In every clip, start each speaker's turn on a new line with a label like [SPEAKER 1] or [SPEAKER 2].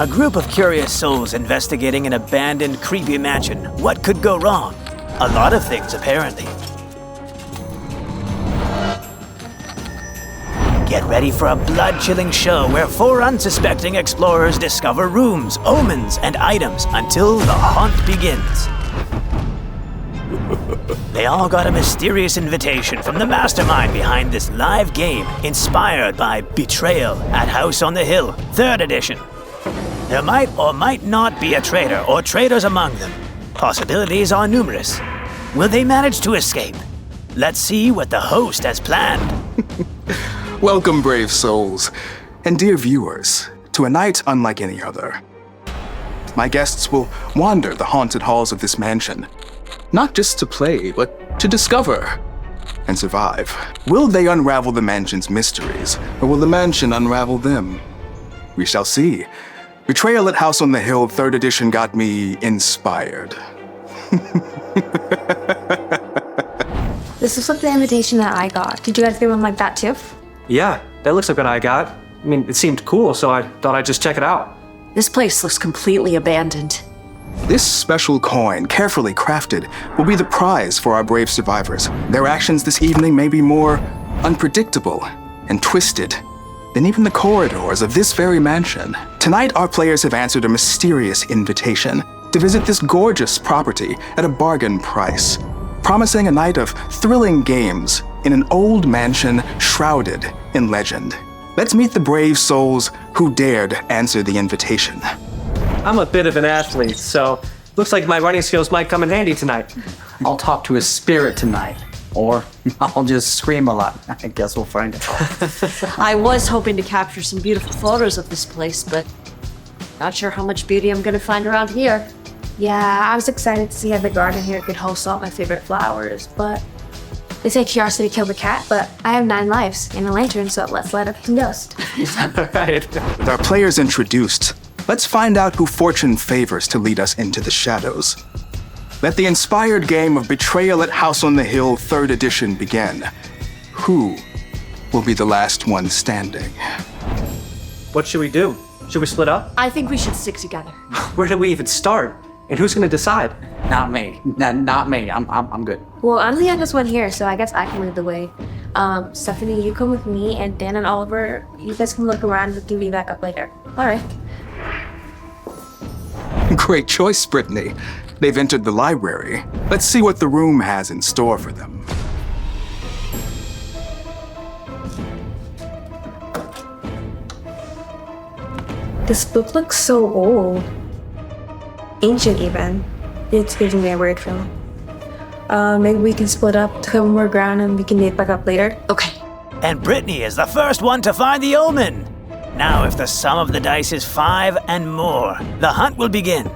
[SPEAKER 1] A group of curious souls investigating an abandoned, creepy mansion. What could go wrong? A lot of things, apparently. Get ready for a blood-chilling show where 4 unsuspecting explorers discover rooms, omens, and items until the haunt begins. They all got a mysterious invitation from the mastermind behind this live game, inspired by Betrayal at House on the Hill, 3rd edition. There might or might not be a traitor or traitors among them. Possibilities are numerous. Will they manage to escape? Let's see what the host has planned.
[SPEAKER 2] Welcome, brave souls, and dear viewers, to a night unlike any other. My guests will wander the haunted halls of this mansion, not just to play, but to discover and survive. Will they unravel the mansion's mysteries, or will the mansion unravel them? We shall see. Betrayal at House on the Hill 3rd edition got me inspired.
[SPEAKER 3] This looks like the invitation that I got. Did you guys get one like that too?
[SPEAKER 4] Yeah, that looks like what I got. I mean, it seemed cool, so I thought I'd just check it out.
[SPEAKER 5] This place looks completely abandoned.
[SPEAKER 2] This special coin, carefully crafted, will be the prize for our brave survivors. Their actions this evening may be more unpredictable and twisted than even the corridors of this very mansion. Tonight, our players have answered a mysterious invitation to visit this gorgeous property at a bargain price, promising a night of thrilling games in an old mansion shrouded in legend. Let's meet the brave souls who dared answer the invitation.
[SPEAKER 4] I'm a bit of an athlete, so looks like my running skills might come in handy tonight.
[SPEAKER 6] I'll talk to a spirit tonight, or I'll just scream a lot. I guess we'll find out.
[SPEAKER 5] I was hoping to capture some beautiful photos of this place, but not sure how much beauty I'm gonna find around here.
[SPEAKER 3] Yeah, I was excited to see how the garden here could host all my favorite flowers, but they say curiosity killed the cat, but I have 9 lives and a lantern, so let's let it ghost.
[SPEAKER 4] Right.
[SPEAKER 2] With our players introduced, let's find out who fortune favors to lead us into the shadows. Let the inspired game of Betrayal at House on the Hill 3rd edition begin. Who will be the last one standing?
[SPEAKER 4] What should we do? Should we split up?
[SPEAKER 5] I think we should stick together.
[SPEAKER 4] Where do we even start? And who's gonna decide?
[SPEAKER 6] Not me. Not me. I'm good.
[SPEAKER 3] Well, I'm the youngest one here, so I guess I can lead the way. Stephanie, you come with me, and Dan and Oliver, you guys can look around and give me back up later. All right.
[SPEAKER 2] Great choice, Brittany. They've entered the library. Let's see what the room has in store for them.
[SPEAKER 3] This book looks so old. Ancient even. It's giving me a weird feeling. Maybe we can split up to cover more ground and we can meet back up later.
[SPEAKER 5] Okay.
[SPEAKER 1] And Brittany is the first one to find the omen. Now, if the sum of the dice is 5 and more, the hunt will begin.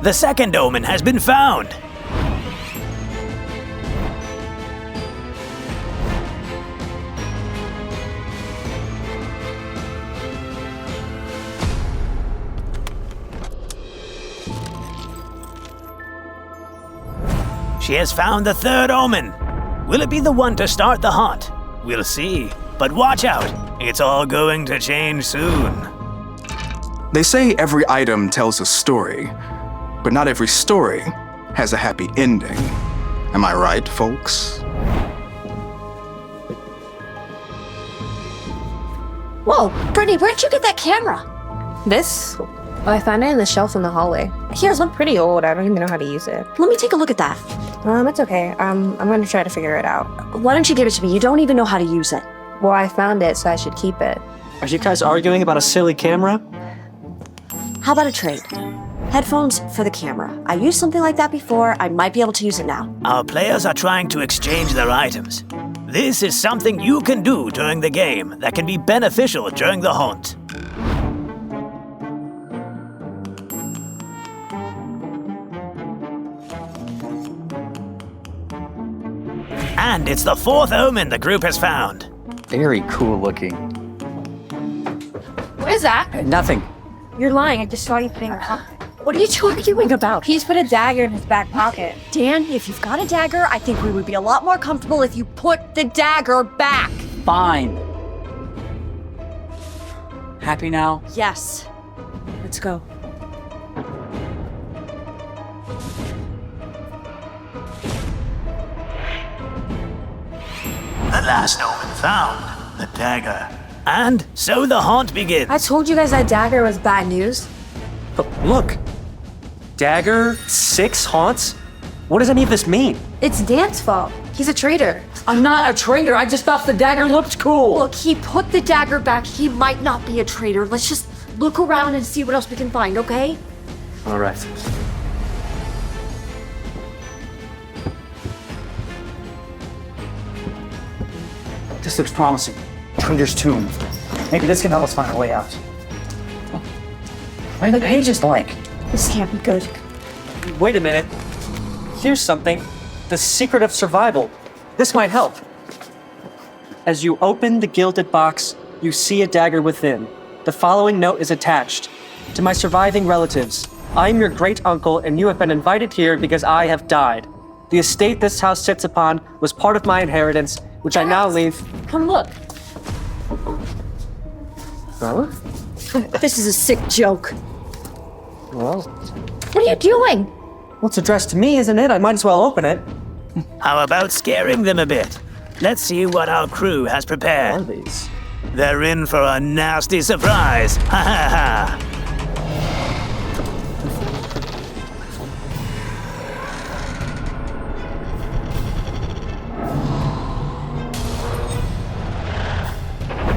[SPEAKER 1] The second omen has been found. She has found the 3rd omen. Will it be the one to start the hunt? We'll see. But watch out, it's all going to change soon.
[SPEAKER 2] They say every item tells a story, but not every story has a happy ending. Am I right, folks?
[SPEAKER 5] Whoa, Brittany, where'd you get that camera?
[SPEAKER 3] This? Oh, I found it in the shelf in the hallway. Here's one pretty old. I don't even know how to use it.
[SPEAKER 5] Let me take a look at that.
[SPEAKER 3] It's okay. I'm gonna try to figure it out.
[SPEAKER 5] Why don't you give it to me? You don't even know how to use it.
[SPEAKER 3] Well, I found it, so I should keep it.
[SPEAKER 4] Are you guys arguing about a silly camera?
[SPEAKER 5] How about a trade? Headphones for the camera. I used something like that before. I might be able to use it now.
[SPEAKER 1] Our players are trying to exchange their items. This is something you can do during the game that can be beneficial during the hunt. And it's the 4th omen the group has found.
[SPEAKER 6] Very cool looking.
[SPEAKER 3] What is that?
[SPEAKER 6] Nothing.
[SPEAKER 3] You're lying. I just saw you putting a pocket.
[SPEAKER 5] What are you arguing about?
[SPEAKER 3] He's put a dagger in his back pocket.
[SPEAKER 5] Dan, if you've got a dagger, I think we would be a lot more comfortable if you put the dagger back.
[SPEAKER 6] Fine. Happy now?
[SPEAKER 5] Yes. Let's go.
[SPEAKER 1] The last Omen found, the dagger. And so the haunt begins.
[SPEAKER 3] I told you guys that dagger was bad news.
[SPEAKER 4] But look. Dagger, 6 haunts? What does any of this mean?
[SPEAKER 3] It's Dan's fault. He's a traitor.
[SPEAKER 6] I'm not a traitor. I just thought the dagger looked cool.
[SPEAKER 5] Look, he put the dagger back. He might not be a traitor. Let's just look around and see what else we can find, okay?
[SPEAKER 4] All right.
[SPEAKER 6] This looks promising. Traitor's tomb. Maybe this can help us find a way out. Why are the pages blank?
[SPEAKER 5] This can't be good.
[SPEAKER 4] Wait a minute. Here's something. The secret of survival. This might help. As you open the gilded box, you see a dagger within. The following note is attached. To my surviving relatives, I am your great uncle and you have been invited here because I have died. The estate this house sits upon was part of my inheritance, which I now leave.
[SPEAKER 5] Come look.
[SPEAKER 4] Huh?
[SPEAKER 5] This is a sick joke.
[SPEAKER 4] Well,
[SPEAKER 5] What are you doing?
[SPEAKER 4] well, it's addressed to me, isn't it? I might as well open it.
[SPEAKER 1] How about scaring them a bit? Let's see what our crew has prepared.
[SPEAKER 4] One of these.
[SPEAKER 1] They're in for a nasty surprise. Ha ha ha.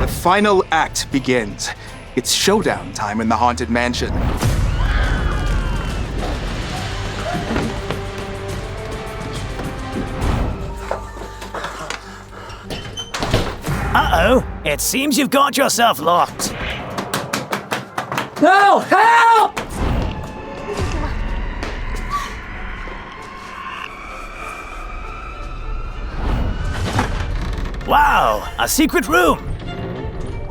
[SPEAKER 2] The final act begins. It's showdown time in the Haunted Mansion.
[SPEAKER 1] Uh-oh, it seems you've got yourself locked.
[SPEAKER 6] No! Help!
[SPEAKER 1] Wow, a secret room.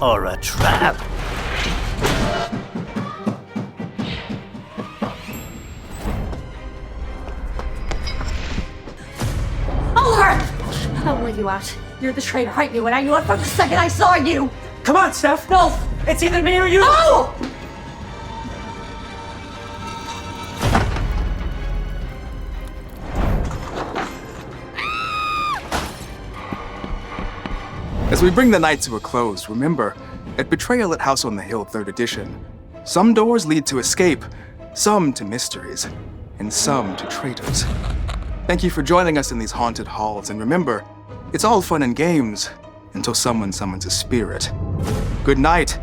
[SPEAKER 1] Or a trap.
[SPEAKER 5] I'll let you out. You're the traitor. I knew it. I knew it from the second I saw you.
[SPEAKER 4] Come on, Steph. No, it's either me or you.
[SPEAKER 5] No!
[SPEAKER 2] As we bring the night to a close, remember, at Betrayal at House on the Hill 3rd Edition, some doors lead to escape, some to mysteries, and some to traitors. Thank you for joining us in these haunted halls, and remember, it's all fun and games until someone summons a spirit. Good night,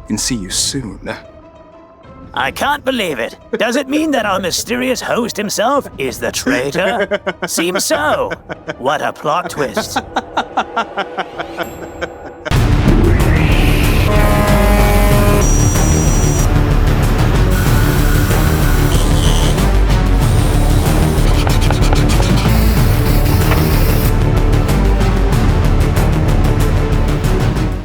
[SPEAKER 2] and see you soon.
[SPEAKER 1] I can't believe it. Does it mean that our mysterious host himself is the traitor? Seems so. What a plot twist.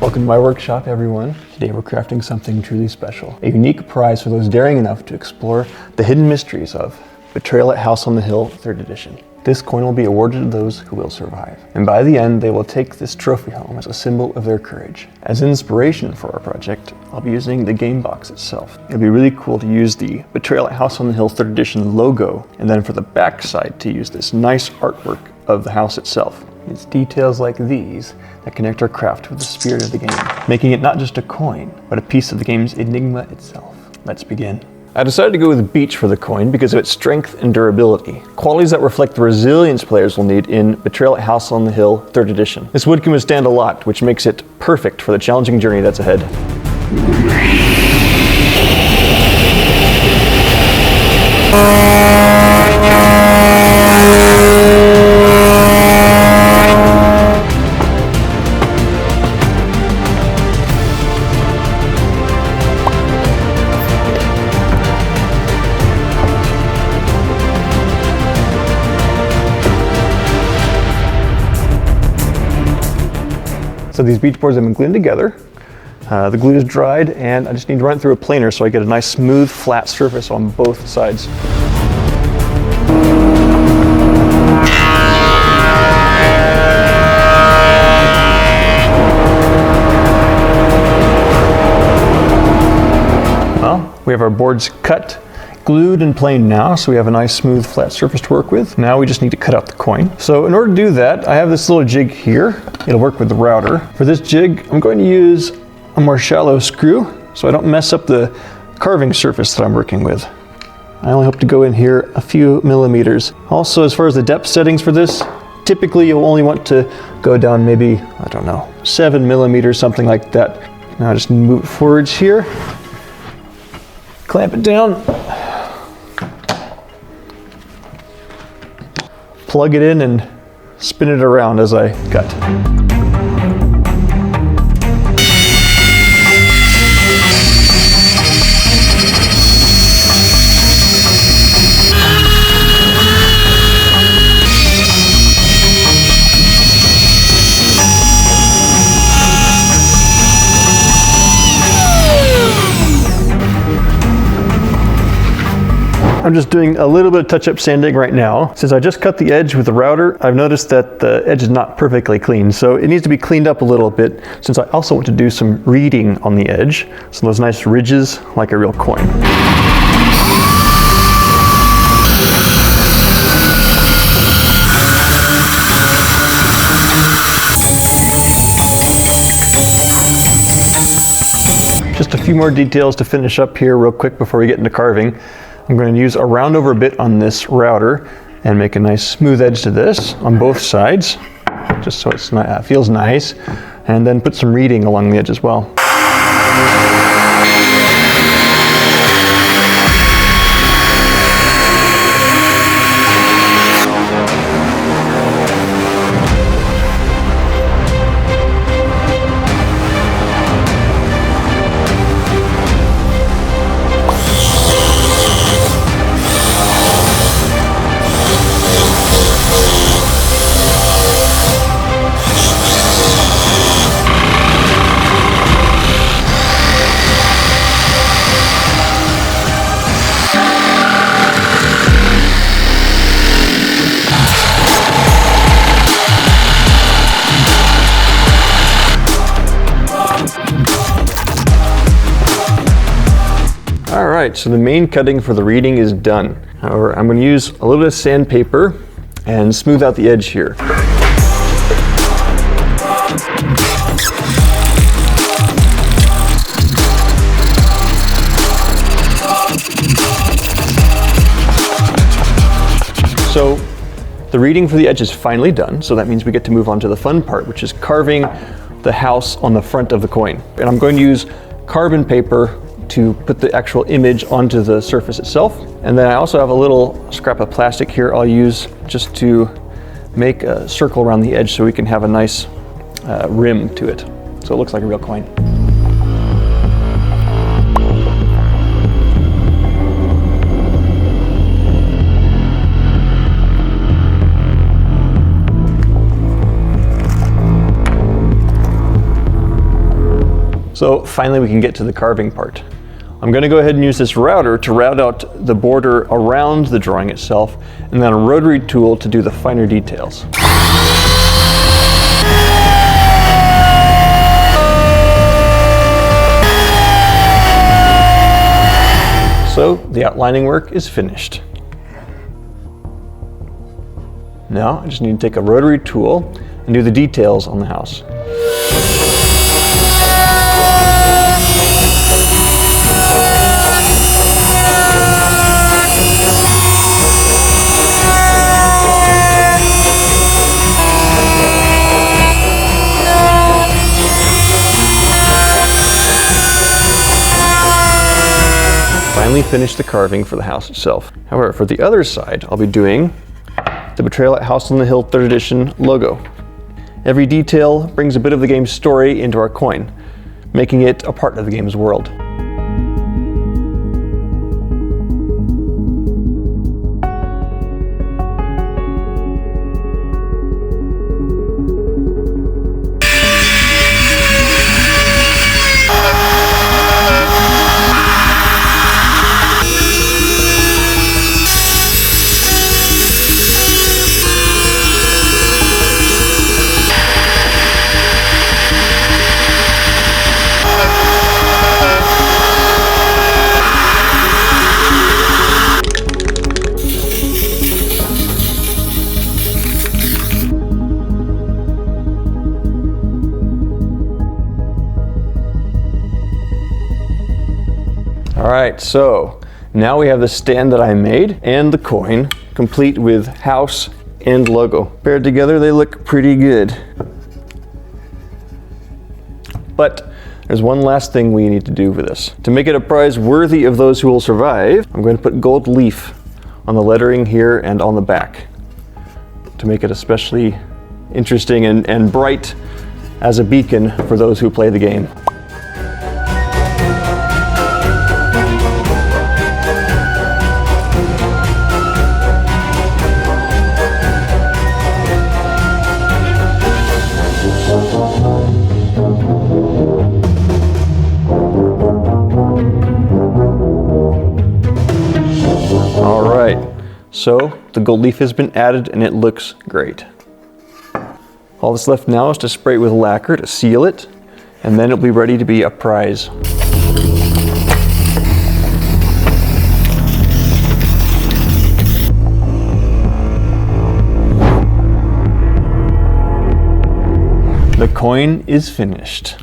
[SPEAKER 7] Welcome to my workshop, everyone. Today we're crafting something truly special. A unique prize for those daring enough to explore the hidden mysteries of Betrayal at House on the Hill 3rd Edition. This coin will be awarded to those who will survive. And by the end, they will take this trophy home as a symbol of their courage. As inspiration for our project, I'll be using the game box itself. It'll be really cool to use the Betrayal at House on the Hill 3rd Edition logo, and then for the back side to use this nice artwork of the house itself. It's details like these that connect our craft with the spirit of the game, making it not just a coin, but a piece of the game's enigma itself. Let's begin. I decided to go with beech for the coin because of its strength and durability, qualities that reflect the resilience players will need in Betrayal at House on the Hill 3rd Edition. This wood can withstand a lot, which makes it perfect for the challenging journey that's ahead. So these beech boards have been glued together. The glue is dried and I just need to run it through a planer so I get a nice smooth flat surface on both sides. We have our boards cut, glued and planed now, so we have a nice smooth flat surface to work with. Now we just need to cut out the coin. So in order to do that, I have this little jig here. It'll work with the router. For this jig, I'm going to use a more shallow screw so I don't mess up the carving surface that I'm working with. I only hope to go in here a few millimeters. Also, as far as the depth settings for this, typically you'll only want to go down maybe, I don't know, 7 millimeters, something like that. Now I just move it forwards here, clamp it down, plug it in and spin it around as I cut. I'm just doing a little bit of touch-up sanding right now. Since I just cut the edge with the router, I've noticed that the edge is not perfectly clean, so it needs to be cleaned up a little bit, since I also want to do some reading on the edge, some of those nice ridges like a real coin. Just a few more details to finish up here real quick before we get into carving. I'm going to use a round over bit on this router and make a nice smooth edge to this on both sides, just so it feels nice, and then put some reading along the edge as well. Alright, so the main cutting for the reading is done. However, I'm going to use a little bit of sandpaper and smooth out the edge here. So the reading for the edge is finally done, so that means we get to move on to the fun part, which is carving the house on the front of the coin. And I'm going to use carbon paper to put the actual image onto the surface itself. And then I also have a little scrap of plastic here I'll use just to make a circle around the edge so we can have a nice rim to it, so it looks like a real coin. So finally we can get to the carving part. I'm going to go ahead and use this router to route out the border around the drawing itself, and then a rotary tool to do the finer details. So the outlining work is finished. Now I just need to take a rotary tool and do the details on the house. Finally finished the carving for the house itself. However, for the other side, I'll be doing the Betrayal at House on the Hill 3rd Edition logo. Every detail brings a bit of the game's story into our coin, making it a part of the game's world. All right, so now we have the stand that I made and the coin, complete with house and logo. Paired together, they look pretty good. But there's one last thing we need to do for this. To make it a prize worthy of those who will survive, I'm going to put gold leaf on the lettering here and on the back to make it especially interesting and bright as a beacon for those who play the game. So the gold leaf has been added and it looks great. All that's left now is to spray it with lacquer to seal it, and then it'll be ready to be a prize. The coin is finished.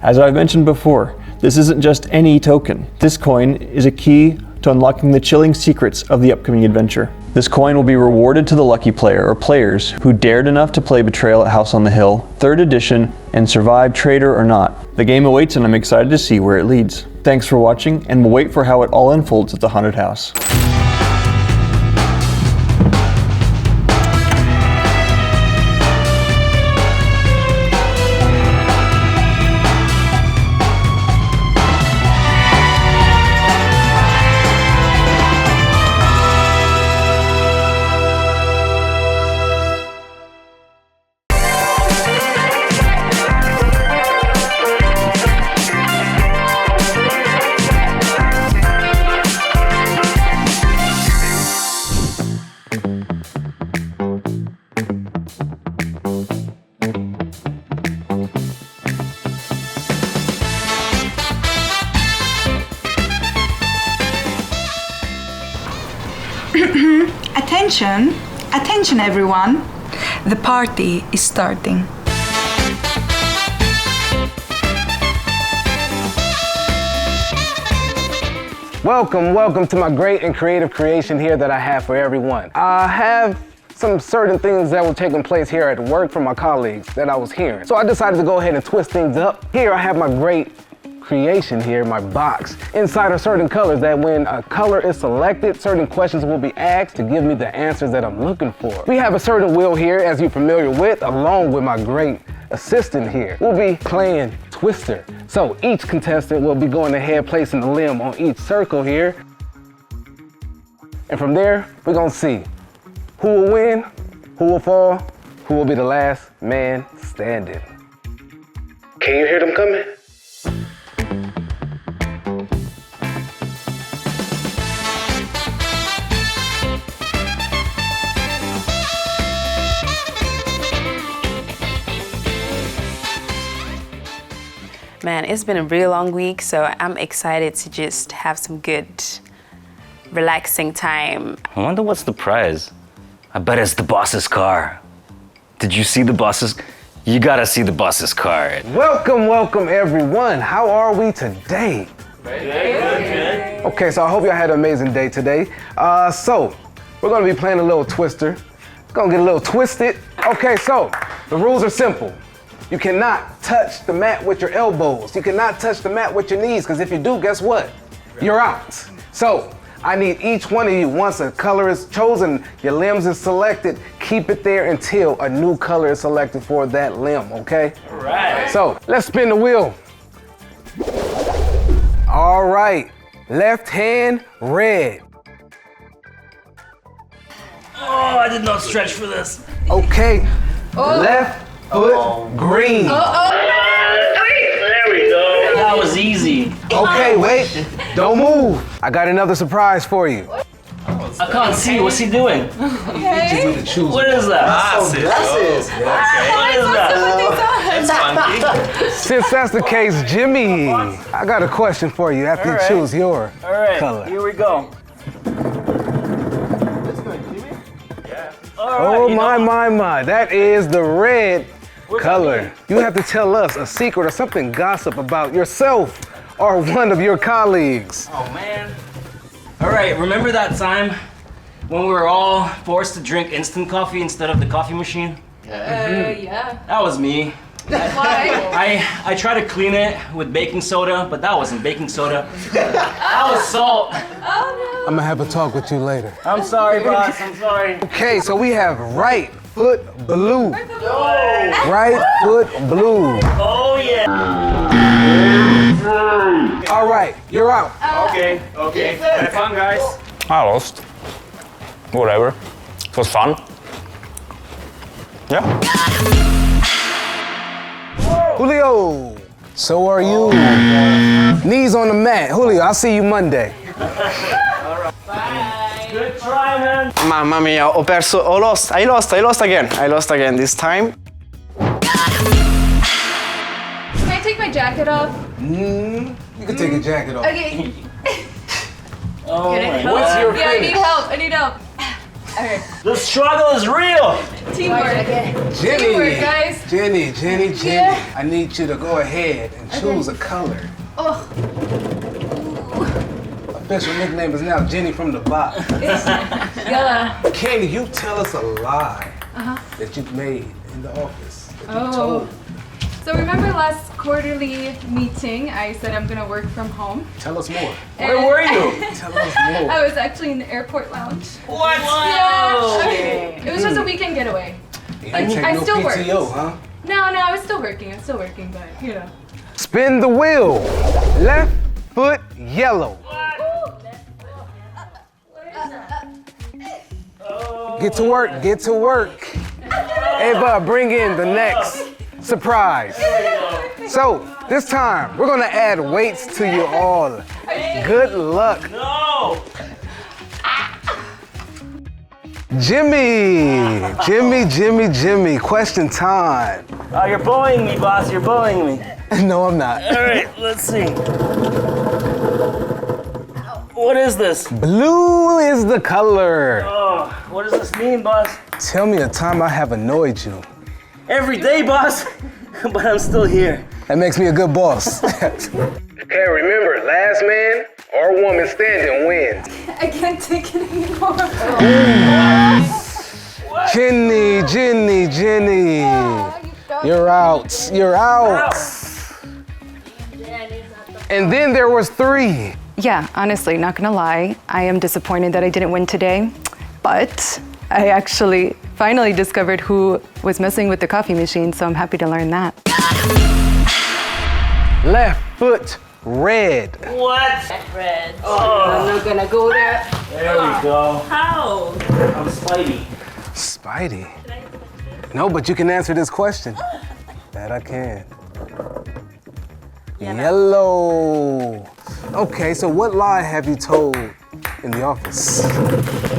[SPEAKER 7] As I've mentioned before, this isn't just any token. This coin is a key to unlocking the chilling secrets of the upcoming adventure. This coin will be rewarded to the lucky player or players who dared enough to play Betrayal at House on the Hill, 3rd edition, and survive Traitor or not. The game awaits and I'm excited to see where it leads. Thanks for watching, and we'll wait for how it all unfolds at the haunted house.
[SPEAKER 8] Attention, attention everyone. The party is starting.
[SPEAKER 9] Welcome to my great and creative creation here that I have for everyone. I have some certain things that were taking place here at work from my colleagues that I was hearing. So I decided to go ahead and twist things up. Here I have my great creation here, my box. Inside are certain colors that when a color is selected, certain questions will be asked to give me the answers that I'm looking for. We have a certain wheel here, as you're familiar with, along with my great assistant here. We'll be playing Twister. So each contestant will be going ahead placing the limb on each circle here. And from there, we're gonna see who will win, who will fall, who will be the last man standing. Can you hear them coming?
[SPEAKER 10] Man, it's been a really long week, so I'm excited to just have some good, relaxing time.
[SPEAKER 11] I wonder what's the prize. I bet it's the boss's car. Did you see the boss's? You gotta see the boss's car.
[SPEAKER 9] Welcome everyone. How are we today?
[SPEAKER 11] Good.
[SPEAKER 9] Okay, so I hope y'all had an amazing day today. So we're gonna be playing a little Twister. Gonna get a little twisted. Okay, so the rules are simple. You cannot touch the mat with your elbows. You cannot touch the mat with your knees, because if you do, guess what? You're out. So I need each one of you, once a color is chosen, your limbs is selected, keep it there until a new color is selected for that limb, okay?
[SPEAKER 11] All right.
[SPEAKER 9] So let's spin the wheel. All right, left hand, red.
[SPEAKER 11] Oh, I did not stretch for this.
[SPEAKER 9] Okay, left foot, green.
[SPEAKER 11] There we go. That was easy.
[SPEAKER 9] Okay, wait, don't move. I got another surprise for you.
[SPEAKER 11] I can't see. What's he doing?
[SPEAKER 9] Okay.
[SPEAKER 11] What is that?
[SPEAKER 9] Glasses.
[SPEAKER 11] What is that? That's funky.
[SPEAKER 9] Since that's the case, Jimmy, I got a question for you after you choose your color.
[SPEAKER 11] Here we go.
[SPEAKER 9] Oh my. That is the red Color. You have to tell us a secret or something gossip about yourself or one of your colleagues.
[SPEAKER 12] Oh man. All right, remember that time when we were all forced to drink instant coffee instead of the coffee machine?
[SPEAKER 10] Yeah.
[SPEAKER 12] That was me.
[SPEAKER 10] Why?
[SPEAKER 12] I tried to clean it with baking soda, but that wasn't baking soda. That was salt.
[SPEAKER 10] Oh
[SPEAKER 9] I'm gonna have a talk with you later.
[SPEAKER 12] I'm sorry, boss. I'm sorry.
[SPEAKER 9] Okay, so we have right foot blue. Right foot blue.
[SPEAKER 12] Oh yeah.
[SPEAKER 9] All right, you're out.
[SPEAKER 12] Okay. Have fun, guys.
[SPEAKER 11] I lost. Whatever. It was fun. Yeah.
[SPEAKER 9] Julio, so are you. Knees on the mat. Julio, I'll see you Monday.
[SPEAKER 12] Good try, man.
[SPEAKER 13] Mamma mia, ho perso, I lost again this time.
[SPEAKER 10] Can I take my jacket off?
[SPEAKER 9] You can take your jacket off.
[SPEAKER 10] Okay.
[SPEAKER 12] Oh my
[SPEAKER 9] What's
[SPEAKER 12] God.
[SPEAKER 9] your
[SPEAKER 10] Yeah, I
[SPEAKER 9] finish?
[SPEAKER 10] I need help. Okay.
[SPEAKER 12] The struggle is real.
[SPEAKER 10] Teamwork.
[SPEAKER 9] Jenny,
[SPEAKER 10] Teamwork, guys.
[SPEAKER 9] Jenny.
[SPEAKER 10] Yeah.
[SPEAKER 9] I need you to go ahead and choose a color.
[SPEAKER 10] Oh.
[SPEAKER 9] Official nickname is now Jenny from the box.
[SPEAKER 10] Yeah.
[SPEAKER 9] Can you tell us a lie that you've made in the office? That you told?
[SPEAKER 10] So remember last quarterly meeting, I said I'm gonna work from home.
[SPEAKER 9] Tell us more.
[SPEAKER 12] Where were you?
[SPEAKER 9] Tell us more.
[SPEAKER 10] I was actually in the airport lounge.
[SPEAKER 12] What?
[SPEAKER 10] Yeah. Okay. It was just a weekend getaway.
[SPEAKER 9] You didn't take
[SPEAKER 10] I
[SPEAKER 9] no
[SPEAKER 10] still
[SPEAKER 9] PTO,
[SPEAKER 10] worked.
[SPEAKER 9] huh?
[SPEAKER 10] No, I was still working, but you know.
[SPEAKER 9] Spin the wheel. Left foot yellow. Get to work, get to work. Ava, bring in the next surprise. So, this time, we're gonna add weights to you all. Good luck.
[SPEAKER 12] No.
[SPEAKER 9] Jimmy, question time.
[SPEAKER 12] Oh, you're bullying me, boss. You're bullying me.
[SPEAKER 9] No, I'm not.
[SPEAKER 12] All right, let's see. What is this?
[SPEAKER 9] Blue is the color.
[SPEAKER 12] Oh, what does this mean, boss?
[SPEAKER 9] Tell me a time I have annoyed you.
[SPEAKER 12] Every day, boss. But I'm still here.
[SPEAKER 9] That makes me a good boss. Okay, remember, last man or woman standing wins.
[SPEAKER 10] I can't take it anymore.
[SPEAKER 9] Jenny. You're out. And then there was 3.
[SPEAKER 14] Yeah, honestly, not gonna lie, I am disappointed that I didn't win today, but I actually finally discovered who was messing with the coffee machine, so I'm happy to learn that.
[SPEAKER 9] Left foot red.
[SPEAKER 12] What?
[SPEAKER 10] Red.
[SPEAKER 12] Oh.
[SPEAKER 10] I'm not gonna go there.
[SPEAKER 12] There we go.
[SPEAKER 10] How?
[SPEAKER 12] I'm Spidey.
[SPEAKER 9] Spidey? No, but you can answer this question. That I can. Yellow. Okay, so what lie have you told in the office?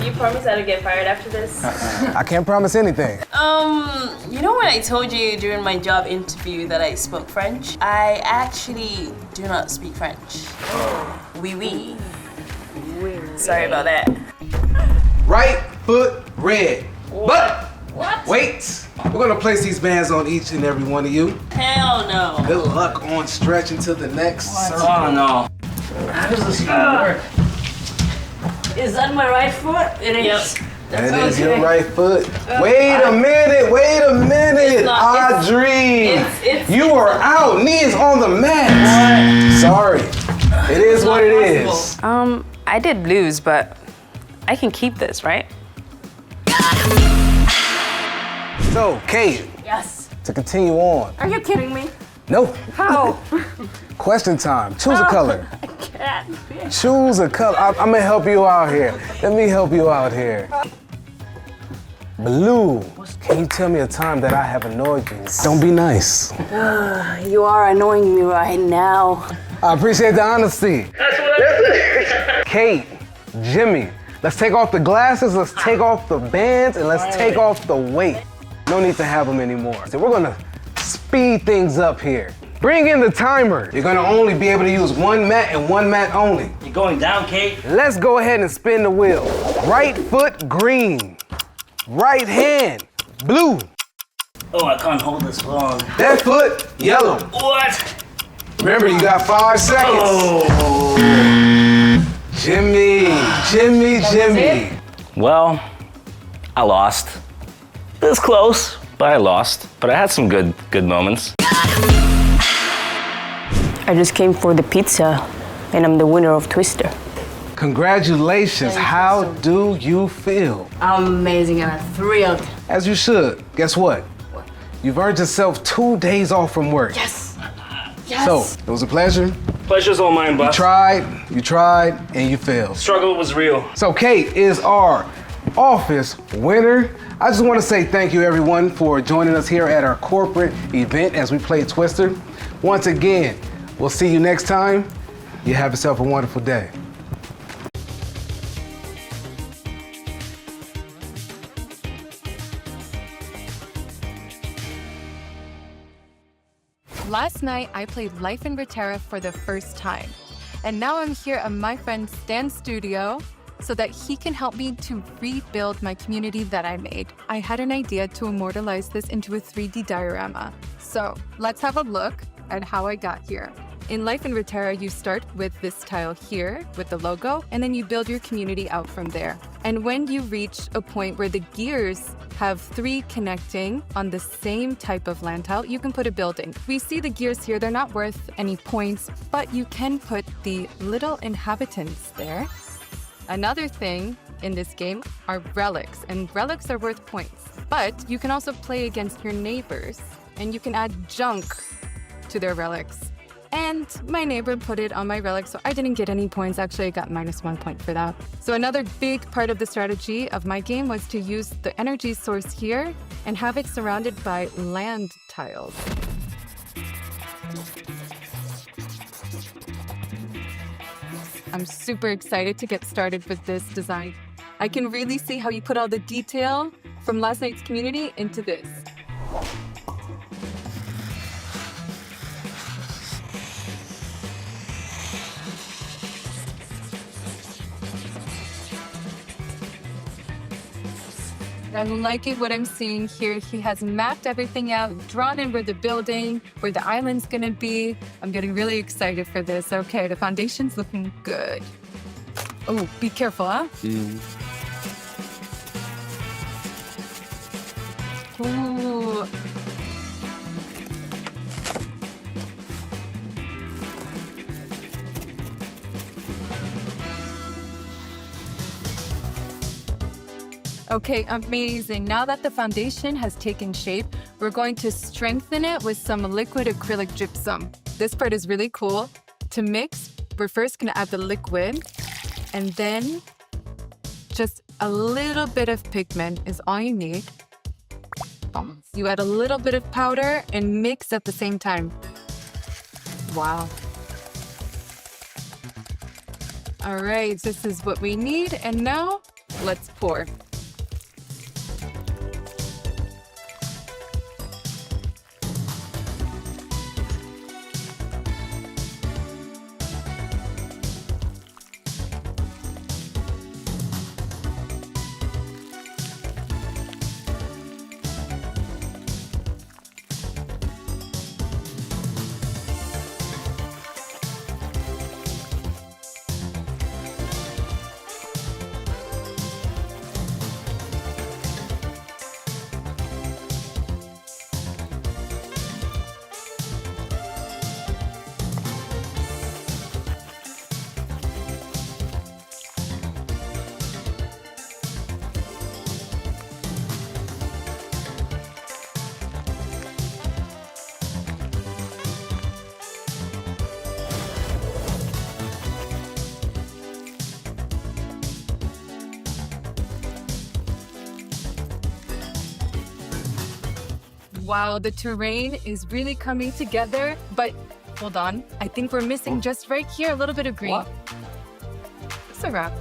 [SPEAKER 10] You promise I don't get fired after this?
[SPEAKER 9] I can't promise anything.
[SPEAKER 10] You know when I told you during my job interview that I spoke French? I actually do not speak French. Oui. Sorry about that.
[SPEAKER 9] Right foot red. But wait, we're gonna place these bands on each and every one of you.
[SPEAKER 10] Hell no.
[SPEAKER 9] Good luck on stretch until the next circle.
[SPEAKER 12] Oh no. How does this work?
[SPEAKER 10] Is that my right foot? It is. Yep.
[SPEAKER 9] That is your right foot. Wait a minute. Audrey. You are out. Knee is on the mat. Sorry. It is what it is.
[SPEAKER 10] I did lose, but I can keep this, right?
[SPEAKER 9] So, Kate,
[SPEAKER 10] Yes.
[SPEAKER 9] to continue on.
[SPEAKER 10] Are you kidding me?
[SPEAKER 9] No.
[SPEAKER 10] How?
[SPEAKER 9] Question time. Choose a color.
[SPEAKER 10] I can't.
[SPEAKER 9] Choose a color. I'm gonna help you out here. Let me help you out here. Blue. Can you tell me a time that I have annoyed you? Don't be nice.
[SPEAKER 10] You are annoying me right now.
[SPEAKER 9] I appreciate the honesty.
[SPEAKER 12] That's what I said.
[SPEAKER 9] Kate, Jimmy, let's take off the glasses, let's take off the bands, and let's take off the weight. No need to have them anymore. So we're gonna speed things up here. Bring in the timer. You're gonna only be able to use one mat and one mat only.
[SPEAKER 12] You're going down, Kate.
[SPEAKER 9] Let's go ahead and spin the wheel. Right foot green. Right hand blue.
[SPEAKER 12] Oh, I can't hold this long.
[SPEAKER 9] Left foot, yellow.
[SPEAKER 12] What?
[SPEAKER 9] Remember, you got 5 seconds.
[SPEAKER 12] Oh.
[SPEAKER 9] Jimmy.
[SPEAKER 11] Well, I lost. It was close, but I lost. But I had some good moments.
[SPEAKER 15] I just came for the pizza, and I'm the winner of Twister.
[SPEAKER 9] Congratulations. How do you feel?
[SPEAKER 15] Amazing, I'm thrilled.
[SPEAKER 9] As you should. Guess what? You've earned yourself 2 days off from work.
[SPEAKER 15] Yes.
[SPEAKER 9] So, it was a pleasure.
[SPEAKER 12] Pleasure's all mine, boss.
[SPEAKER 9] You tried, and you failed.
[SPEAKER 12] Struggle was real.
[SPEAKER 9] So Kate is our office winner. I just want to say thank you everyone for joining us here at our corporate event as we play Twister. Once again, we'll see you next time. You have yourself a wonderful day.
[SPEAKER 14] Last night, I played Life in Terra for the first time. And now I'm here at my friend Stan's studio so that he can help me to rebuild my community that I made. I had an idea to immortalize this into a 3D diorama. So let's have a look at how I got here. In Life in Terra, you start with this tile here with the logo, and then you build your community out from there. And when you reach a point where the gears have 3 connecting on the same type of land tile, you can put a building. We see the gears here, they're not worth any points, but you can put the little inhabitants there. Another thing in this game are relics, and relics are worth points. But you can also play against your neighbors, and you can add junk to their relics. And my neighbor put it on my relic, so I didn't get any points. Actually, I got -1 point for that. So another big part of the strategy of my game was to use the energy source here and have it surrounded by land tiles. I'm super excited to get started with this design. I can really see how you put all the detail from last night's community into this. I'm liking what I'm seeing here. He has mapped everything out, drawn in where the building, where the island's gonna be. I'm getting really excited for this. Okay, the foundation's looking good. Oh, be careful, huh? Ooh. Okay, amazing. Now that the foundation has taken shape, we're going to strengthen it with some liquid acrylic gypsum. This part is really cool. To mix, we're first gonna add the liquid, and then just a little bit of pigment is all you need. You add a little bit of powder and mix at the same time. Wow. All right, this is what we need, and now let's pour. Wow, the terrain is really coming together, but hold on. I think we're missing just right here a little bit of green. What? It's a wrap.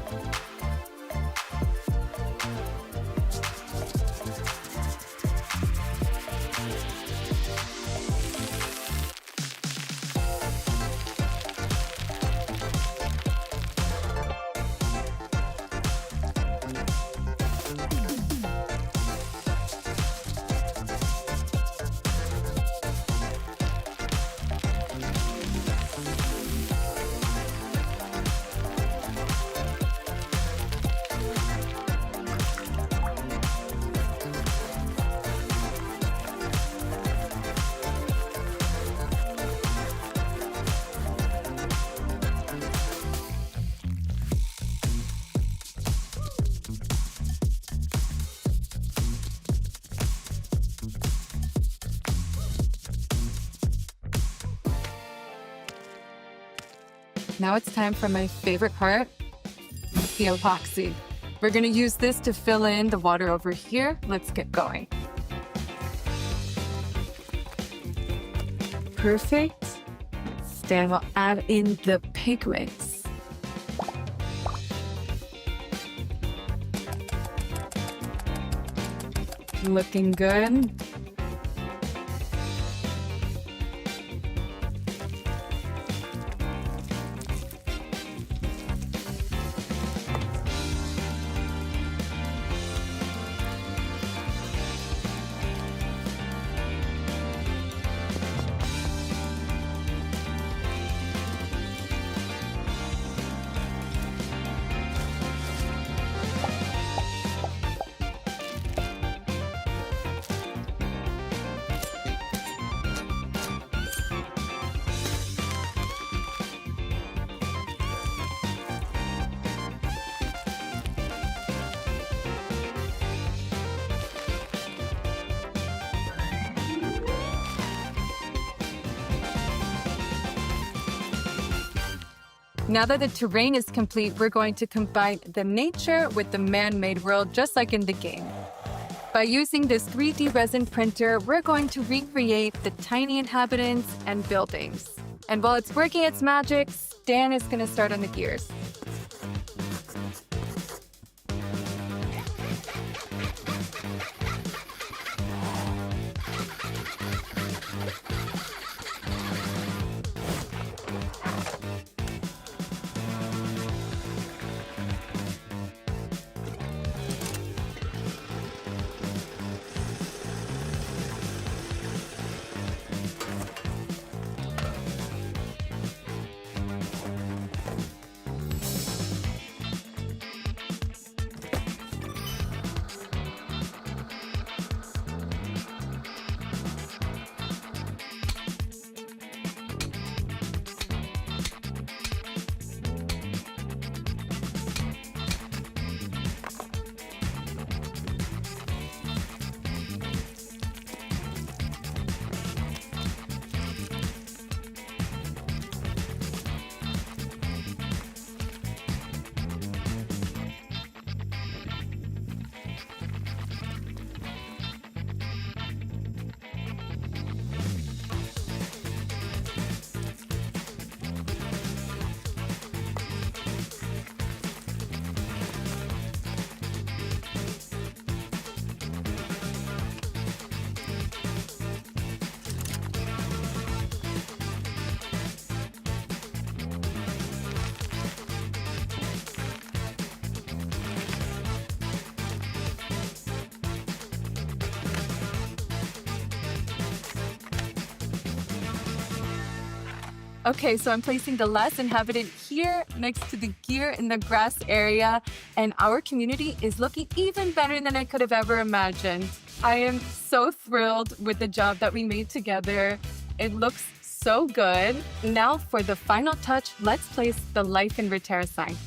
[SPEAKER 14] Now it's time for my favorite part, the epoxy. We're gonna use this to fill in the water over here. Let's get going. Perfect. Then we'll add in the pigments. Looking good. Now that the terrain is complete, we're going to combine the nature with the man-made world, just like in the game. By using this 3D resin printer, we're going to recreate the tiny inhabitants and buildings. And while it's working its magic, Stan is going to start on the gears. Okay, so I'm placing the last inhabitant here next to the gear in the grass area, and our community is looking even better than I could have ever imagined. I am so thrilled with the job that we made together. It looks so good. Now for the final touch, let's place the Life in Reterra sign.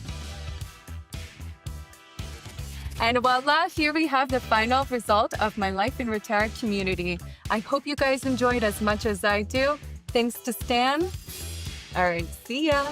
[SPEAKER 14] And voila, here we have the final result of my Life in Reterra community. I hope you guys enjoyed as much as I do. Thanks to Stan. All right, see ya.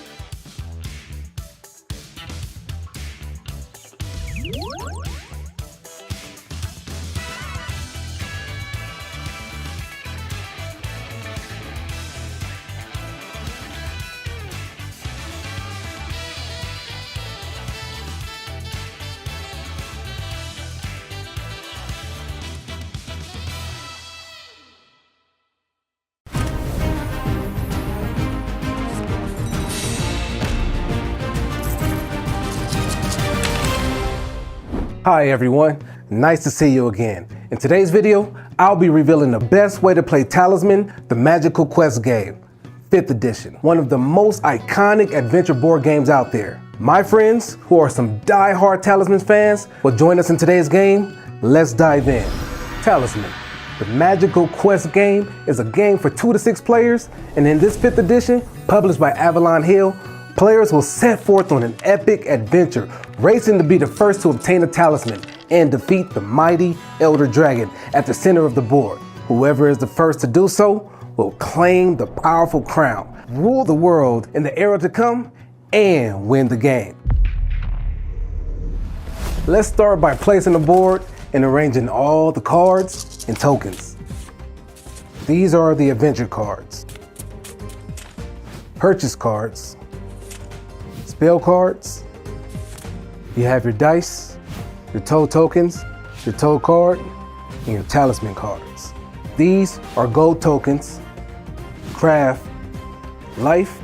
[SPEAKER 9] Hi everyone, nice to see you again. In today's video, I'll be revealing the best way to play Talisman, the Magical Quest game, 5th edition, one of the most iconic adventure board games out there. My friends, who are some die-hard Talisman fans, will join us in today's game. Let's dive in. Talisman, the Magical Quest game, is a game for 2 to 6 players, and in this 5th edition, published by Avalon Hill, players will set forth on an epic adventure, racing to be the first to obtain a talisman and defeat the mighty Elder Dragon at the center of the board. Whoever is the first to do so will claim the powerful crown, rule the world in the era to come, and win the game. Let's start by placing the board and arranging all the cards and tokens. These are the adventure cards, purchase cards, spell cards. You have your dice, your toad tokens, your toad card, and your talisman cards. These are gold tokens, craft, life,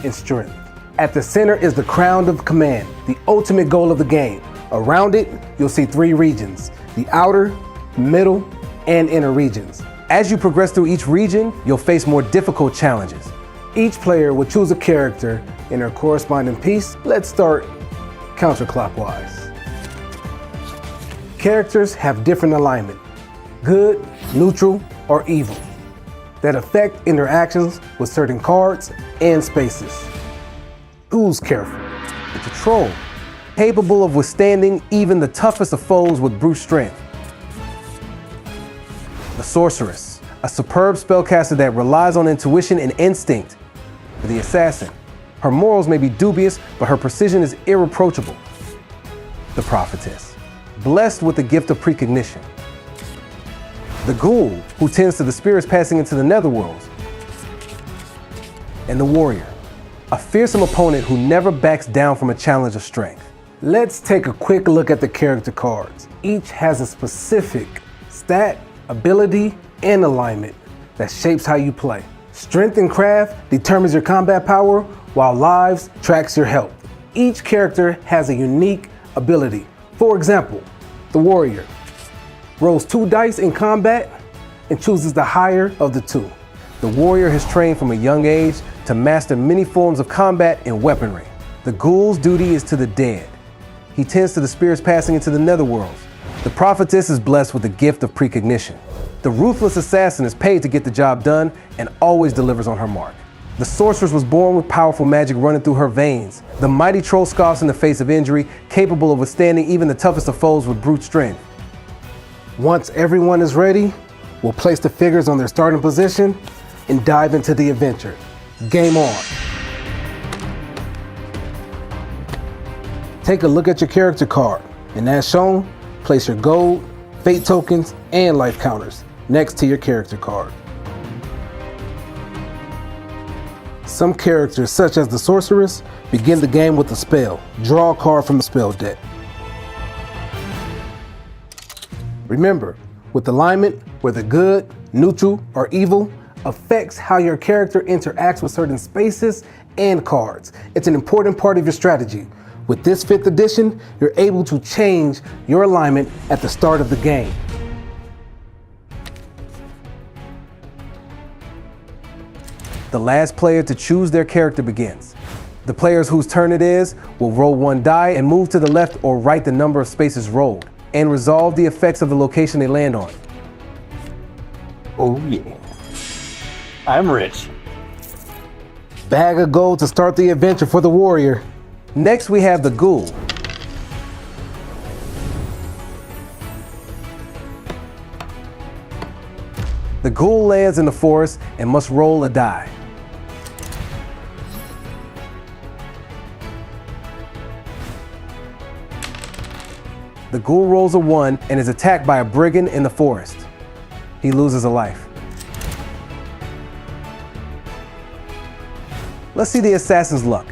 [SPEAKER 9] and strength. At the center is the crown of command, the ultimate goal of the game. Around it, you'll see 3 regions, the outer, middle, and inner regions. As you progress through each region, you'll face more difficult challenges. Each player will choose a character in their corresponding piece. Let's start counterclockwise. Characters have different alignment, good, neutral, or evil, that affect interactions with certain cards and spaces. Who's careful? It's a troll, capable of withstanding even the toughest of foes with brute strength. The sorceress, a superb spellcaster that relies on intuition and instinct. The assassin, her morals may be dubious, but her precision is irreproachable. The prophetess, blessed with the gift of precognition. The ghoul, who tends to the spirits passing into the netherworlds. And the warrior, a fearsome opponent who never backs down from a challenge of strength. Let's take a quick look at the character cards. Each has a specific stat, ability, and alignment that shapes how you play. Strength and craft determines your combat power, while lives tracks your health. Each character has a unique ability. For example, the warrior rolls 2 dice in combat and chooses the higher of the 2. The warrior has trained from a young age to master many forms of combat and weaponry. The ghoul's duty is to the dead. He tends to the spirits passing into the netherworlds. The prophetess is blessed with the gift of precognition. The ruthless assassin is paid to get the job done and always delivers on her mark. The sorceress was born with powerful magic running through her veins. The mighty troll scoffs in the face of injury, capable of withstanding even the toughest of foes with brute strength. Once everyone is ready, we'll place the figures on their starting position and dive into the adventure. Game on. Take a look at your character card, and as shown, place your gold, fate tokens, and life counters next to your character card. Some characters, such as the sorceress, begin the game with a spell. Draw a card from the spell deck. Remember, with alignment, whether good, neutral, or evil, affects how your character interacts with certain spaces and cards. It's an important part of your strategy. With this 5th edition, you're able to change your alignment at the start of the game. The last player to choose their character begins. The players whose turn it is will roll 1 die and move to the left or right the number of spaces rolled, and resolve the effects of the location they land on.
[SPEAKER 7] Oh yeah. I'm rich.
[SPEAKER 9] Bag of gold to start the adventure for the warrior.
[SPEAKER 2] Next we have the ghoul. The ghoul lands in the forest and must roll a die. The ghoul rolls a 1 and is attacked by a brigand in the forest. He loses a life. Let's see the assassin's luck.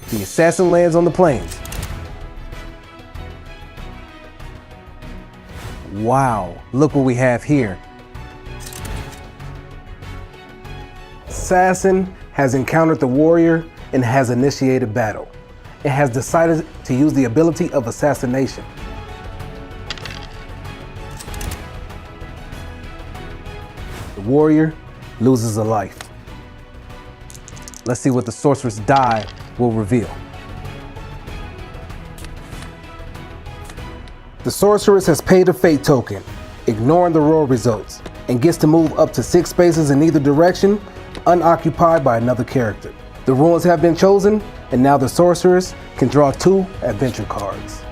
[SPEAKER 2] The assassin lands on the plains. Wow, look what we have here.
[SPEAKER 9] Assassin has encountered the warrior and has initiated battle. It has decided to use the ability of assassination. The warrior loses a life. Let's see what the sorceress die will reveal. The sorceress has paid a fate token, ignoring the roll results, and gets to move up to 6 spaces in either direction, unoccupied by another character. The rules have been chosen, and now the sorceress can draw 2 adventure cards.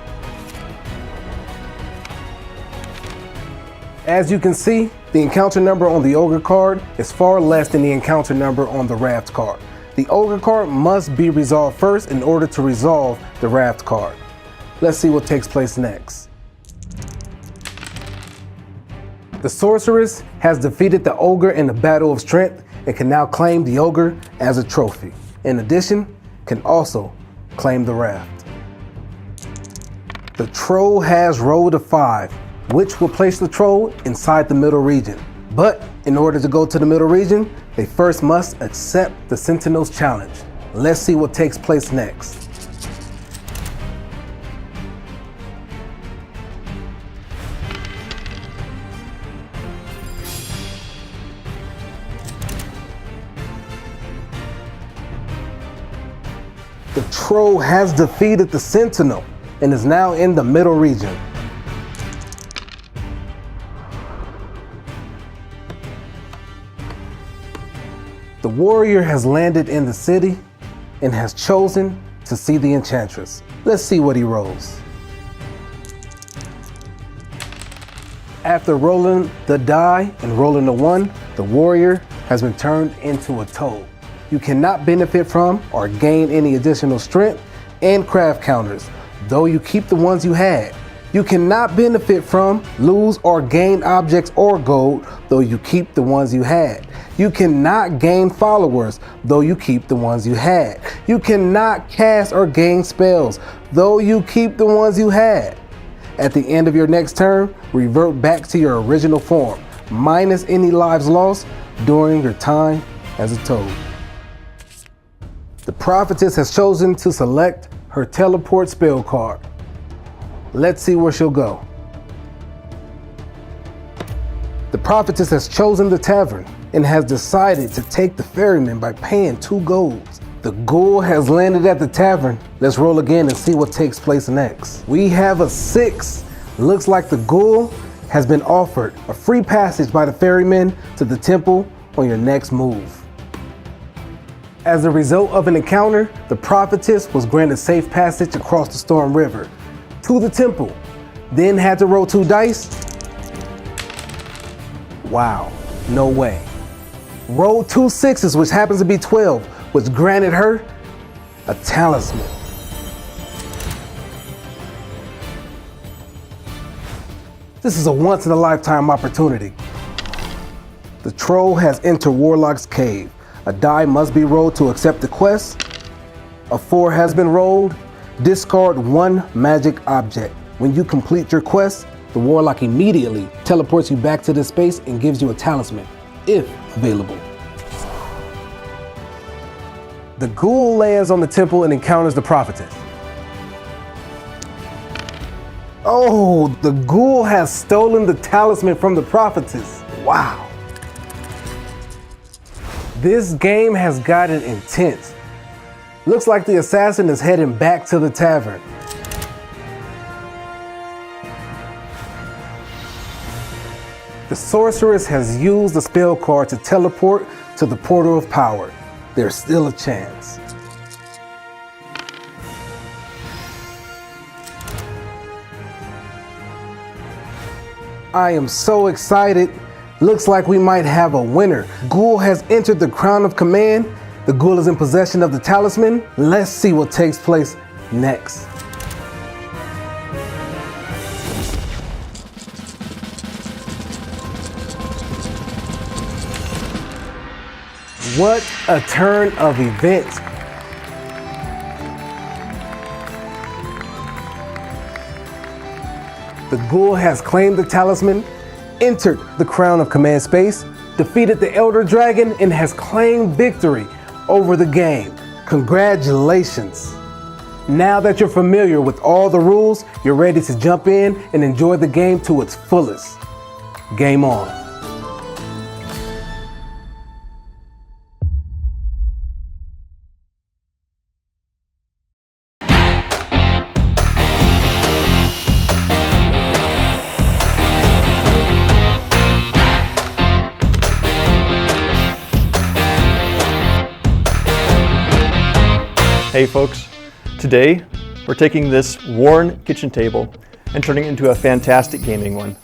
[SPEAKER 9] As you can see, The encounter number on the Ogre card is far less than the encounter number on the Raft card. The Ogre card must be resolved first in order to resolve the Raft card. Let's see what takes place next. The Sorceress has defeated the Ogre in the Battle of Strength and can now claim the Ogre as a trophy. In addition, can also claim the Raft. The Troll has rolled a 5, which will place the Troll inside the middle region. But in order to go to the middle region, they first must accept the Sentinel's challenge. Let's see what takes place next. The Troll has defeated the Sentinel and is now in the middle region. The Warrior has landed in the city and has chosen to see the Enchantress. Let's see what he rolls. After rolling the die and rolling the 1, the Warrior has been turned into a toad. You cannot benefit from or gain any additional strength and craft counters, though you keep the ones you had. You cannot benefit from, lose, or gain objects or gold, though you keep the ones you had. You cannot gain followers, though you keep the ones you had. You cannot cast or gain spells, though you keep the ones you had. At the end of your next turn, revert back to your original form, minus any lives lost during your time as a toad. The Prophetess has chosen to select her teleport spell card. Let's see where she'll go. The Prophetess has chosen the Tavern and has decided to take the ferryman by paying 2 golds. The Ghoul has landed at the Tavern. Let's roll again and see what takes place next. We have a 6. Looks like the Ghoul has been offered a free passage by the ferryman to the temple on your next move. As a result of an encounter, the Prophetess was granted safe passage across the Storm River to the temple, then had to roll 2 dice. Wow, no way. Rolled 2 6s, which happens to be 12, which granted her a talisman. This is a once-in-a-lifetime opportunity. The Troll has entered Warlock's Cave. A die must be rolled to accept the quest. A 4 has been rolled. Discard 1 magic object. When you complete your quest, the Warlock immediately teleports you back to this space and gives you a talisman, if available. The Ghoul lands on the temple and encounters the Prophetess. Oh, the Ghoul has stolen the talisman from the Prophetess. Wow. This game has gotten intense. Looks like the assassin is heading back to the tavern. The Sorceress has used the spell card to teleport to the Portal of Power. There's still a chance. I am so excited. Looks like we might have a winner. Ghoul has entered the Crown of Command. The Ghoul is in possession of the talisman. Let's see what takes place next. What a turn of events. The Ghoul has claimed the talisman, entered the Crown of Command space, defeated the Elder Dragon, and has claimed victory over the game. Congratulations. Now that you're familiar with all the rules, you're ready to jump in and enjoy the game to its fullest. Game on.
[SPEAKER 7] Hey folks, today we're taking this worn kitchen table and turning it into a fantastic gaming one.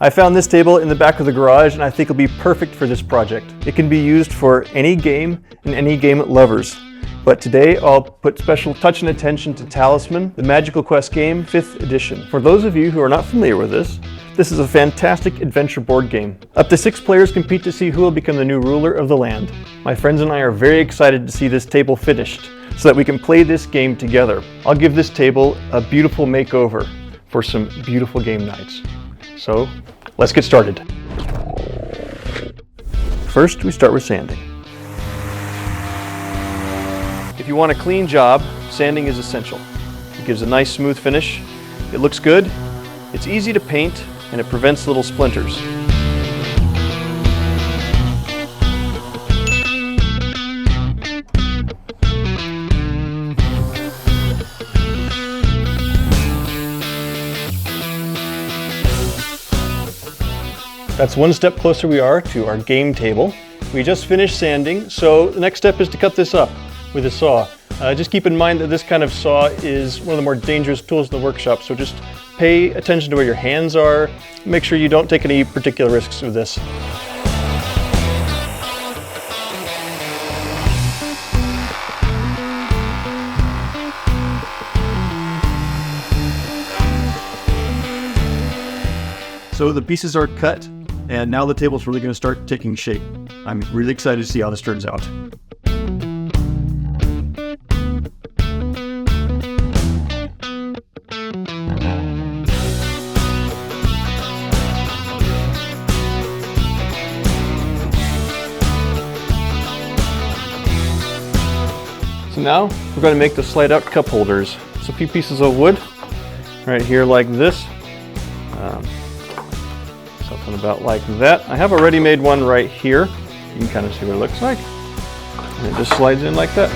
[SPEAKER 7] I found this table in the back of the garage and I think it'll be perfect for this project. It can be used for any game and any game lovers. But today I'll put special touch and attention to Talisman, the Magical Quest game, 5th edition. For those of you who are not familiar with this is a fantastic adventure board game. Up to 6 players compete to see who will become the new ruler of the land. My friends and I are very excited to see this table finished so that we can play this game together. I'll give this table a beautiful makeover for some beautiful game nights. So let's get started. First, we start with sanding. If you want a clean job, sanding is essential. It gives a nice smooth finish, it looks good, it's easy to paint, and it prevents little splinters. That's one step closer we are to our game table. We just finished sanding, so the next step is to cut this up with a saw. Just keep in mind that this kind of saw is one of the more dangerous tools in the workshop, so just pay attention to where your hands are. Make sure you don't take any particular risks with this. So the pieces are cut, and now the table's really going to start taking shape. I'm really excited to see how this turns out. So now we're going to make the slide out cup holders. It's a few pieces of wood right here like this. Something about like that. I have a ready-made one right here. You can kind of see what it looks like. And it just slides in like that.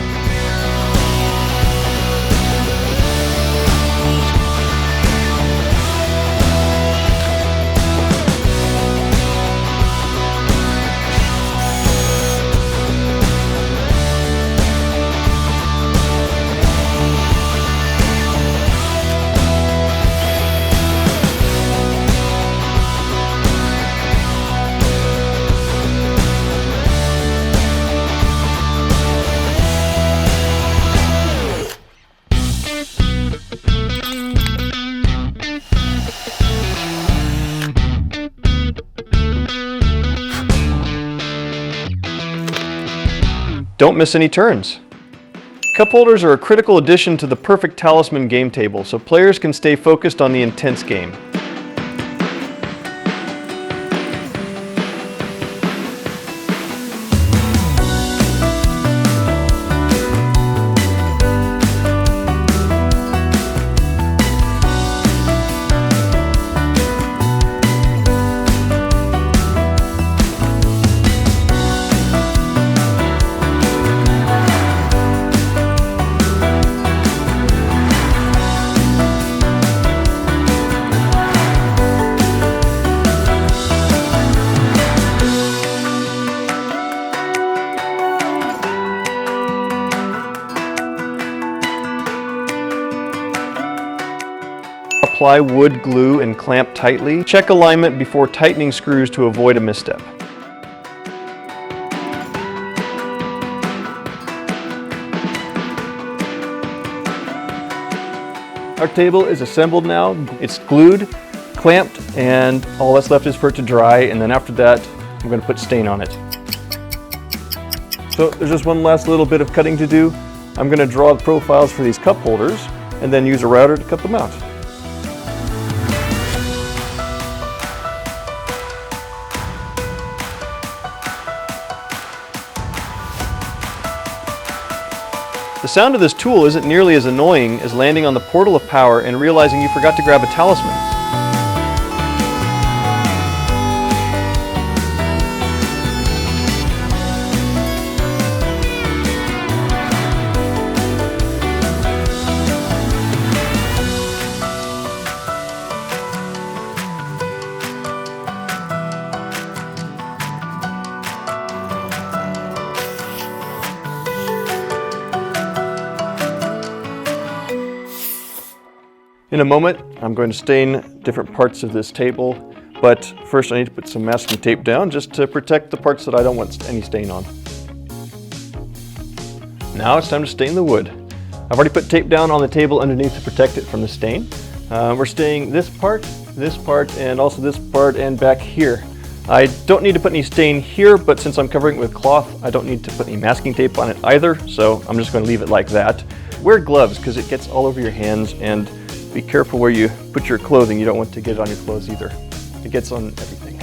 [SPEAKER 7] Don't miss any turns. Cup holders are a critical addition to the perfect Talisman game table, so players can stay focused on the intense game. Apply wood glue and clamp tightly. Check alignment before tightening screws to avoid a misstep. Our table is assembled now. It's glued, clamped, and all that's left is for it to dry, and then after that, I'm going to put stain on it. So there's just one last little bit of cutting to do. I'm going to draw the profiles for these cup holders and then use a router to cut them out. The sound of this tool isn't nearly as annoying as landing on the portal of power and realizing you forgot to grab a talisman. In a moment, I'm going to stain different parts of this table but first I need to put some masking tape down just to protect the parts that I don't want any stain on. Now it's time to stain the wood. I've already put tape down on the table underneath to protect it from the stain. We're staining this part, and also this part, and back here. I don't need to put any stain here, but since I'm covering it with cloth, I don't need to put any masking tape on it either, so I'm just going to leave it like that. Wear gloves because it gets all over your hands, and be careful where you put your clothing. You don't want to get it on your clothes either. It gets on everything.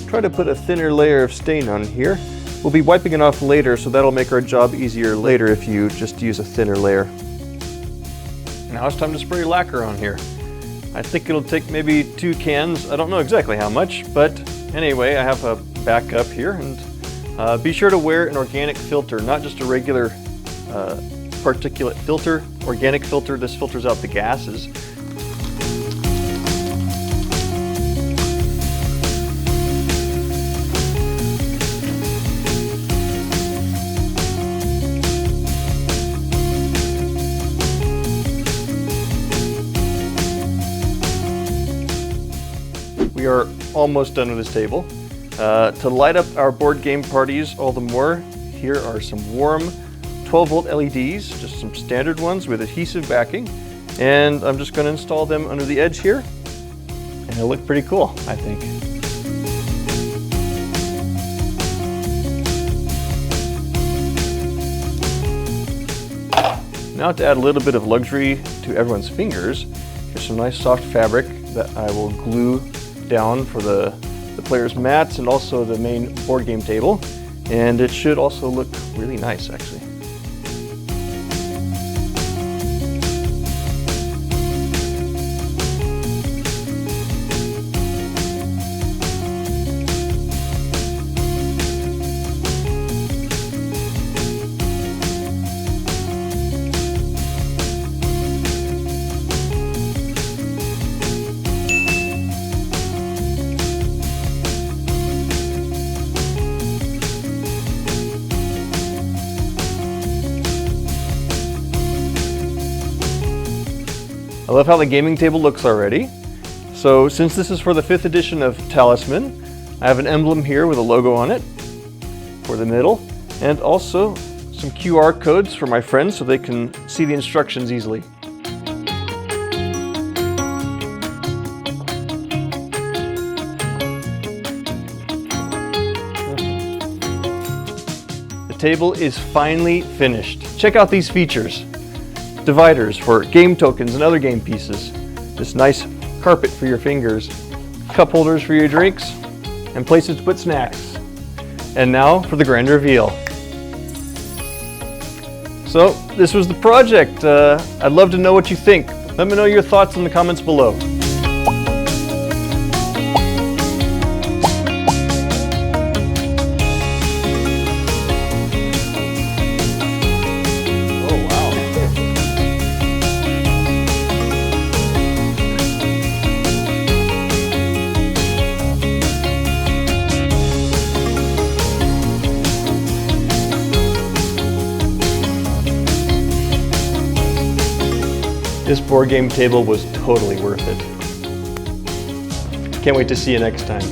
[SPEAKER 7] Try to put a thinner layer of stain on here. We'll be wiping it off later, so that'll make our job easier later if you just use a thinner layer. Now it's time to spray lacquer on here. I think it'll take maybe 2 cans. I don't know exactly how much, but anyway, I have a backup here, and be sure to wear an organic filter, not just a regular particulate filter. Organic filter, this filters out the gases. We are almost done with this table. To light up our board game parties all the more, here are some warm 12-volt LEDs, just some standard ones with adhesive backing. And I'm just going to install them under the edge here. And they'll look pretty cool, I think. Now to add a little bit of luxury to everyone's fingers, here's some nice soft fabric that I will glue down for the players' mats and also the main board game table. And it should also look really nice, actually. I love how the gaming table looks already. So since this is for the 5th edition of Talisman, I have an emblem here with a logo on it for the middle, and also some QR codes for my friends so they can see the instructions easily. The table is finally finished. Check out these features. Dividers for game tokens and other game pieces. This nice carpet for your fingers. Cup holders for your drinks. And places to put snacks. And now for the grand reveal. So this was the project. I'd love to know what you think. Let me know your thoughts in the comments below. This board game table was totally worth it. Can't wait to see you next time.